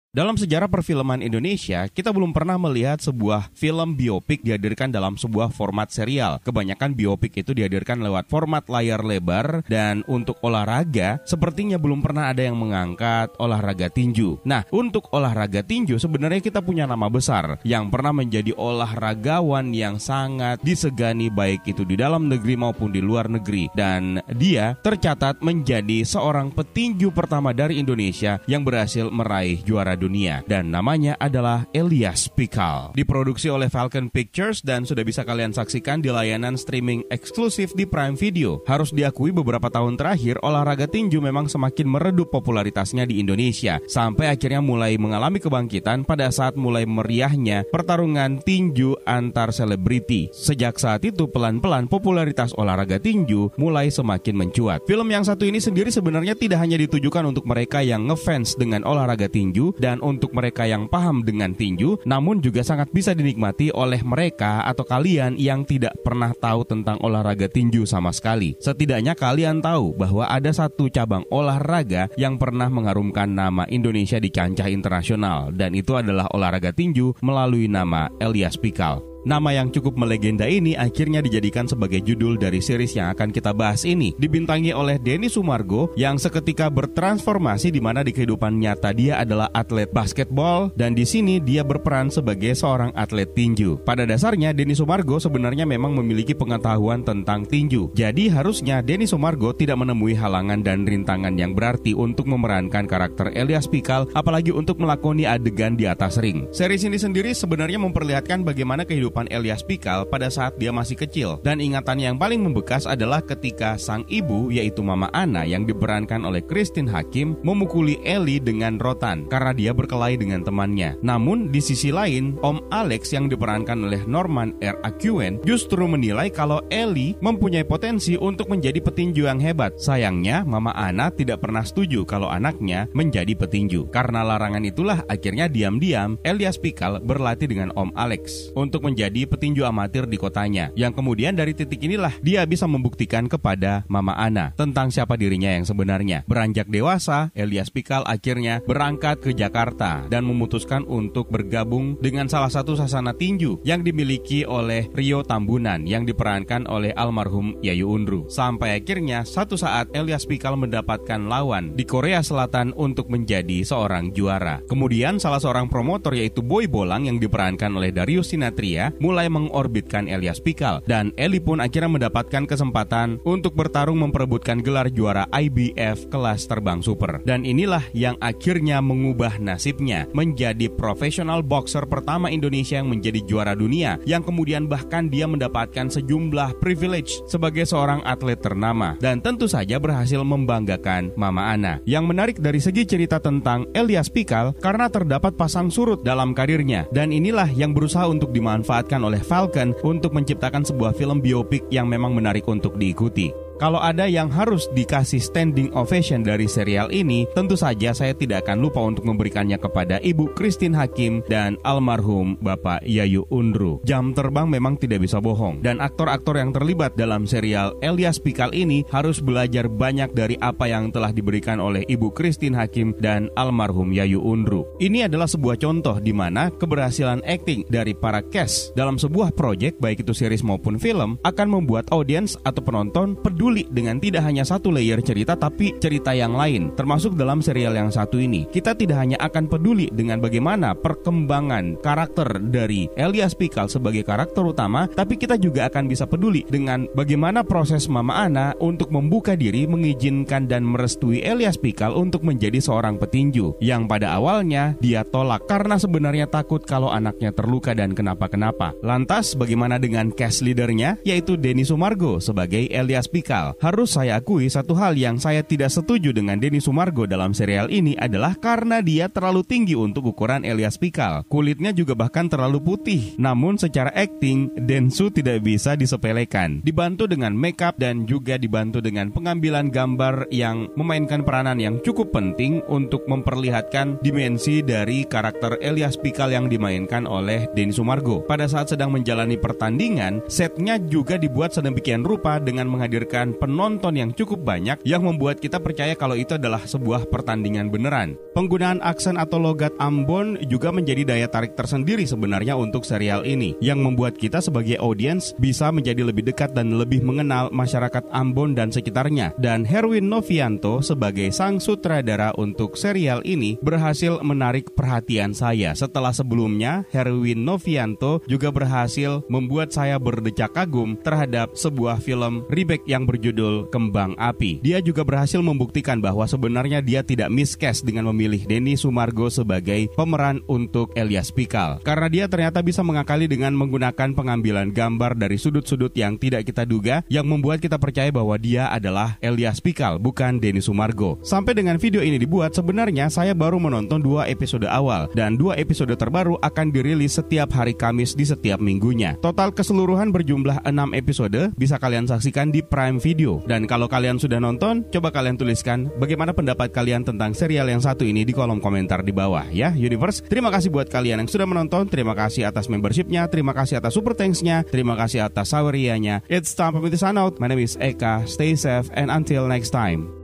Dalam sejarah perfilman Indonesia, kita belum pernah melihat sebuah film biopik dihadirkan dalam sebuah format serial. Kebanyakan biopik itu dihadirkan lewat format layar lebar, dan untuk olahraga, sepertinya belum pernah ada yang mengangkat olahraga tinju. Nah, untuk olahraga tinju sebenarnya kita punya nama besar yang pernah menjadi olahragawan yang sangat disegani baik itu di dalam negeri maupun di luar negeri. Dan dia tercatat menjadi seorang petinju pertama dari Indonesia yang berhasil meraih juara dunia, dan namanya adalah Elias Pikal. Diproduksi oleh Falcon Pictures dan sudah bisa kalian saksikan di layanan streaming eksklusif di Prime Video. Harus diakui beberapa tahun terakhir olahraga tinju memang semakin meredup popularitasnya di Indonesia, sampai akhirnya mulai mengalami kebangkitan pada saat mulai meriahnya pertarungan tinju antar selebriti. Sejak saat itu pelan-pelan popularitas olahraga tinju mulai semakin mencuat. Film yang satu ini sendiri sebenarnya tidak hanya ditujukan untuk mereka yang ngefans dengan olahraga tinju dan untuk mereka yang paham dengan tinju, namun juga sangat bisa dinikmati oleh mereka atau kalian yang tidak pernah tahu tentang olahraga tinju sama sekali. Setidaknya kalian tahu bahwa ada satu cabang olahraga yang pernah mengharumkan nama Indonesia di kancah internasional, dan itu adalah olahraga tinju melalui nama Elias Pikal. Nama yang cukup melegenda ini akhirnya dijadikan sebagai judul dari series yang akan kita bahas ini. Dibintangi oleh Denny Sumargo yang seketika bertransformasi, di mana di kehidupan nyata dia adalah atlet basketball, dan di sini dia berperan sebagai seorang atlet tinju. Pada dasarnya Denny Sumargo sebenarnya memang memiliki pengetahuan tentang tinju. Jadi harusnya Denny Sumargo tidak menemui halangan dan rintangan yang berarti untuk memerankan karakter Elias Pikal, apalagi untuk melakoni adegan di atas ring. Series ini sendiri sebenarnya memperlihatkan bagaimana kehidupan Elias Pikal pada saat dia masih kecil, dan ingatan yang paling membekas adalah ketika sang ibu, yaitu Mama Ana yang diperankan oleh Christine Hakim, memukuli Eli dengan rotan karena dia berkelahi dengan temannya. Namun di sisi lain, Om Alex yang diperankan oleh Norman R. Acuen justru menilai kalau Eli mempunyai potensi untuk menjadi petinju yang hebat. Sayangnya Mama Ana tidak pernah setuju kalau anaknya menjadi petinju. Karena larangan itulah akhirnya diam-diam Elias Pikal berlatih dengan Om Alex untuk menjadi petinju amatir di kotanya, yang kemudian dari titik inilah dia bisa membuktikan kepada Mama Ana tentang siapa dirinya yang sebenarnya. Beranjak dewasa, Elias Pikal akhirnya berangkat ke Jakarta dan memutuskan untuk bergabung dengan salah satu sasana tinju yang dimiliki oleh Rio Tambunan yang diperankan oleh almarhum Yayu Undru. Sampai akhirnya satu saat Elias Pikal mendapatkan lawan di Korea Selatan untuk menjadi seorang juara. Kemudian salah seorang promotor yaitu Boy Bolang yang diperankan oleh Darius Sinathrya mulai mengorbitkan Elias Pikal, dan Eli pun akhirnya mendapatkan kesempatan untuk bertarung memperebutkan gelar juara IBF kelas terbang super. Dan inilah yang akhirnya mengubah nasibnya menjadi profesional boxer pertama Indonesia yang menjadi juara dunia, yang kemudian bahkan dia mendapatkan sejumlah privilege sebagai seorang atlet ternama, dan tentu saja berhasil membanggakan Mama Ana. Yang menarik dari segi cerita tentang Elias Pikal karena terdapat pasang surut dalam karirnya, dan inilah yang berusaha untuk dimanfaatkan oleh Falcon untuk menciptakan sebuah film biopik yang memang menarik untuk diikuti. Kalau ada yang harus dikasih standing ovation dari serial ini, tentu saja saya tidak akan lupa untuk memberikannya kepada Ibu Christine Hakim dan almarhum Bapak Yayu Undru. Jam terbang memang tidak bisa bohong, dan aktor-aktor yang terlibat dalam serial Elias Pikal ini harus belajar banyak dari apa yang telah diberikan oleh Ibu Christine Hakim dan almarhum Yayu Undru. Ini adalah sebuah contoh di mana keberhasilan akting dari para cast dalam sebuah proyek, baik itu series maupun film, akan membuat audiens atau penonton peduli dengan tidak hanya satu layer cerita, tapi cerita yang lain. Termasuk dalam serial yang satu ini, kita tidak hanya akan peduli dengan bagaimana perkembangan karakter dari Elias Pikal sebagai karakter utama, tapi kita juga akan bisa peduli dengan bagaimana proses Mama Ana untuk membuka diri, mengizinkan dan merestui Elias Pikal untuk menjadi seorang petinju, yang pada awalnya dia tolak karena sebenarnya takut kalau anaknya terluka dan kenapa-kenapa. Lantas bagaimana dengan cast leadernya, yaitu Denny Sumargo sebagai Elias Pikal? Harus saya akui satu hal yang saya tidak setuju dengan Denny Sumargo dalam serial ini adalah karena dia terlalu tinggi untuk ukuran Elias Pikal. Kulitnya juga bahkan terlalu putih. Namun secara akting, Densu tidak bisa disepelekan. Dibantu dengan makeup dan juga dibantu dengan pengambilan gambar yang memainkan peranan yang cukup penting untuk memperlihatkan dimensi dari karakter Elias Pikal yang dimainkan oleh Denny Sumargo. Pada saat sedang menjalani pertandingan, setnya juga dibuat sedemikian rupa dengan menghadirkan dan penonton yang cukup banyak yang membuat kita percaya kalau itu adalah sebuah pertandingan beneran. Penggunaan aksen atau logat Ambon juga menjadi daya tarik tersendiri sebenarnya untuk serial ini, yang membuat kita sebagai audiens bisa menjadi lebih dekat dan lebih mengenal masyarakat Ambon dan sekitarnya. Dan Herwin Novianto sebagai sang sutradara untuk serial ini berhasil menarik perhatian saya. Setelah sebelumnya, Herwin Novianto juga berhasil membuat saya berdecak kagum terhadap sebuah film remake yang berjudul Kembang Api. Dia juga berhasil membuktikan bahwa sebenarnya dia tidak miscast dengan memilih Denny Sumargo sebagai pemeran untuk Elias Pikal, karena dia ternyata bisa mengakali dengan menggunakan pengambilan gambar dari sudut-sudut yang tidak kita duga, yang membuat kita percaya bahwa dia adalah Elias Pikal, bukan Denny Sumargo. Sampai dengan video ini dibuat, sebenarnya saya baru menonton 2 episode awal, dan 2 episode terbaru akan dirilis setiap hari Kamis di setiap minggunya. Total keseluruhan berjumlah 6 episode, bisa kalian saksikan di Prime Video. Dan kalau kalian sudah nonton, coba kalian tuliskan bagaimana pendapat kalian tentang serial yang satu ini di kolom komentar di bawah ya, Universe. Terima kasih buat kalian yang sudah menonton, terima kasih atas membershipnya, terima kasih atas super thanks-nya, terima kasih atas sawerianya. It's time for me to sign out. My name is Eka, stay safe and until next time.